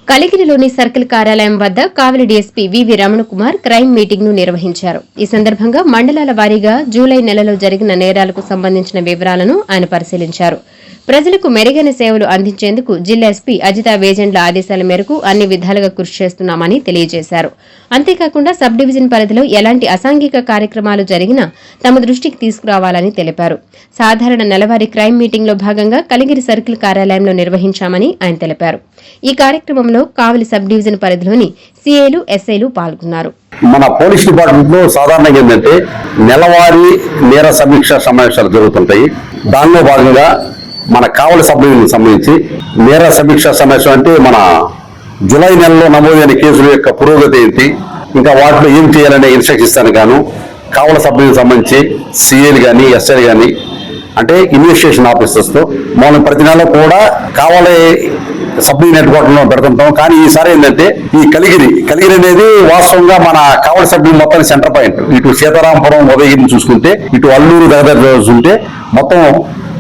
కలికిరిలోని circle కార్యాలయం వద్ద కావలి DSP వివి Ramana Kumar crime meeting ను నిర్వహించారు. ఈ సందర్భంగా మండలాల వారీగా జూలై నెలలో జరిగిన నేరాలకు సంబంధించిన వివరాలను ఆయన పరిశీలించారు. ప్రజలకు మెరుగైన సేవలు అందించేందుకు జిల్లా ఎస్పీ అజితా వేజెండ్ల ఆదేశాల మేరకు అన్ని విధాలుగా కృషి చేస్తున్నామని తెలియజేశారు. అంతేకాకుండా సబ్ డివిజన్ పరిధిలో ఎలాంటి అసాంఘిక కార్యక్రమాలు జరిగినా తమ దృష్టికి తీసుకురావాలని తెలిపారు. సాధారణ నెలవారీ క్రైమ్ మీటింగ్ లో భాగంగా కలిగిరి సర్కిల్ కార్యాలయంలో నిర్వహించామని ఆయన తెలిపారు. ఈ కార్యక్రమంలో కావలి సబ్ డివిజన్ పరిధిలోని సీఏలు, ఎస్ఐలు పాల్గొన్నారు. మన పోలీస్ డిపార్ట్మెంట్ లో సాధారణంగా ఏంటంటే నెలవారీ నేర సమీక్ష సమావేశాలు జరుగుతుంటాయి. దానిలో భాగంగా మన కావలి సబ్ డివిజన్ సంబంధించి నేర సమీక్ష సమావేశం అంటే మన జూలై నెలలో నమోదైన కేసుల యొక్క పురోగతి ఏంటి, ఇంకా వాటిలో ఏం చేయాలనే ఇన్స్ట్రక్షన్ ఇస్తాను గాను కావలి సబ్ డివిజన్ సంబంధించి సీఏలు కానీ ఎస్ఐలు కానీ అంటే ఇన్వెస్టిగేషన్ ఆఫీసర్స్తో మనం ప్రతి నెల కూడా కావలి సబ్ డివిజన్ హెడ్ క్వార్టర్లో పెడుతుంటాం. కానీ ఈసారి ఏంటంటే ఈ కలిగిరి అనేది వాస్తవంగా మన కావలి సబ్ డివిజన్ మొత్తం సెంటర్ పాయింట్. ఇటు సీతారాంపురం, ఉదయగిరిని చూసుకుంటే, ఇటు అల్లూరు దగ్గర చూసుకుంటే మొత్తం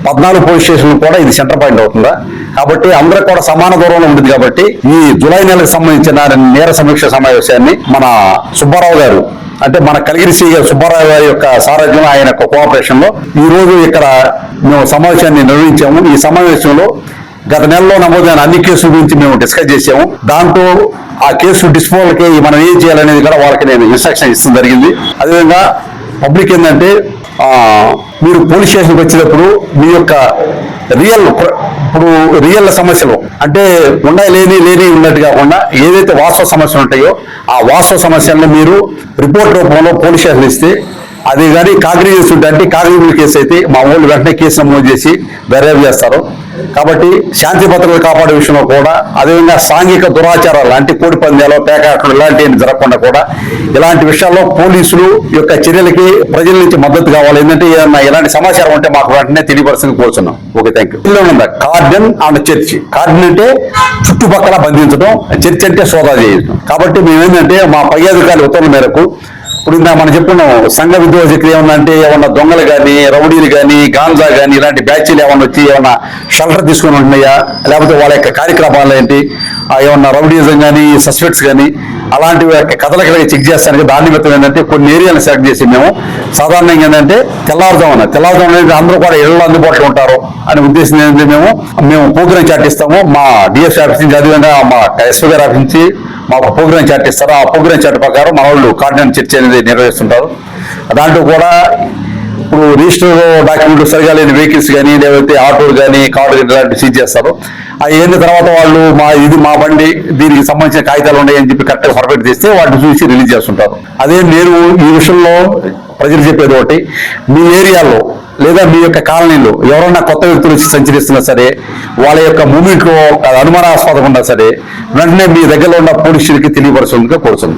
14 పోలీస్ స్టేషన్లు కూడా ఇది సెంటర్ పాయింట్ అవుతుందా. కాబట్టి అందరూ కూడా సమాన దూరంలో ఉంటుంది. కాబట్టి ఈ జూలై నెలకు సంబంధించిన నేర సమీక్ష సమావేశాన్ని మన సుబ్బారావు గారు అంటే మన కలిగిరి సి సుబ్బారావు గారి యొక్క సారథ్యంలో, ఆయన యొక్క కోఆపరేషన్ లో ఈ రోజు ఇక్కడ మేము సమావేశాన్ని నిర్వహించాము. ఈ సమావేశంలో గత నెలలో నమోదైన అన్ని కేసుల గురించి మేము డిస్కస్ చేసాము. దాంట్లో ఆ కేసు డిస్పోజల్కి మనం ఏం చేయాలనేది కూడా వాళ్ళకి నేను ఇన్స్ట్రక్షన్ ఇస్తడం జరిగింది. అదేవిధంగా పబ్లిక్ ఏంటంటే మీరు పోలీస్ స్టేషన్కి వచ్చేటప్పుడు మీ యొక్క రియల్ సమస్యలు అంటే లేని ఉన్నట్టు కాకుండా ఏదైతే వాస్తవ సమస్యలు ఉంటాయో ఆ వాస్తవ సమస్యలను మీరు రిపోర్ట్ రూపంలో పోలీస్ స్టేషన్ ఇస్తే, అది కానీ కాగ్నిజెన్స్ ఉంటే అంటే కాగ్నిజబుల్ కేసు అయితే మా వాళ్ళు వెంటనే కేసు నమోదు చేసి దర్యాప్తు చేస్తారు. కాబట్టి శాంతి భద్రతలు కాపాడే విషయంలో కూడా, అదేవిధంగా సాంఘిక దురాచారాలు అంటే కోడి పందాలు, పేకాటలు ఇలాంటివి జరగకుండా కూడా ఇలాంటి విషయాల్లో పోలీసులు యొక్క చర్యలకి ప్రజల నుంచి మద్దతు కావాలి. ఏంటంటే ఏదన్నా ఇలాంటి సమాచారం ఉంటే మాకు వెంటనే తెలియపరచని కోరుతున్నాం. Okay, thank you. Cordon and church. Cordon అంటే చుట్టుపక్కల బంధించడం, చర్చ్ అంటే సోదా చేయడం. కాబట్టి మేమేంటంటే మా పై అధికారుల ఉత్తర్వుల మేరకు ఇప్పుడు మనం చెప్పుకున్నాం, సంఘ విద్రోహ చక్రి ఏమన్నా ఏమన్నా దొంగలు కానీ, రౌడీలు కానీ, గాంజా కానీ ఇలాంటి బ్యాచ్లు ఏమన్నా వచ్చి ఏమన్నా షెల్టర్ తీసుకుని ఉంటున్నాయా, లేకపోతే వాళ్ళ యొక్క కార్యక్రమాలు ఏంటి, ఏమన్నా రౌడీజం కానీ, సస్పెక్ట్స్ కానీ అలాంటి కథలకి చెక్ చేస్తానికి దాని నిమిత్తం ఏంటంటే కొన్ని ఏరియాలను సెలెక్ట్ చేసి మేము సాధారణంగా ఏంటంటే తెల్లవారుజామున అందరూ కూడా ఇళ్లలో అందుబాటులో ఉంటారు అనే ఉద్దేశం ఏంటంటే మేము ప్రోగ్రామ్ చార్ట్ ఇస్తాము. మా డిఎస్పీ ఆఫీస్ నుంచి, అదేవిధంగా మా ఎస్పీ గారి ఆఫీస్ నుంచి మాకు ప్రోగ్రామ్ చార్ట్ ఇస్తారు. ఆ ప్రోగ్రామ్ చార్ట్ ప్రకారం మన వాళ్ళు కార్డినెంట్ చర్చ అనేది నిర్వహిస్తుంటారు. దాంట్లో కూడా ఇప్పుడు రిజిస్టర్ డాక్యుమెంట్లు సరిగా లేని వెహికల్స్ కానీ, లేకపోతే ఆటోలు కానీ, కార్లు ఇలాంటివి సీజ్ చేస్తారు. అవి అయిన తర్వాత వాళ్ళు మా బండి దీనికి సంబంధించిన కాగితాలు ఉన్నాయని చెప్పి కరెక్ట్గా ఫర్ఫెక్ట్ చేస్తే వాటిని చూసి రిలీజ్ చేస్తుంటారు. అదే నేను ఈ విషయంలో ప్రజలు చెప్పేది ఒకటి, మీ ఏరియాలో లేదా మీ యొక్క కాలనీలో ఎవరన్నా కొత్త వ్యక్తులు సంచరిస్తున్నా సరే, వాళ్ళ యొక్క మూమెంట్లో అనుమానాస్పదం ఉన్నా సరే వెంటనే మీ దగ్గరలో ఉన్న పోలీసులకి తెలియపరచుకుందుకు కోరుతుంది.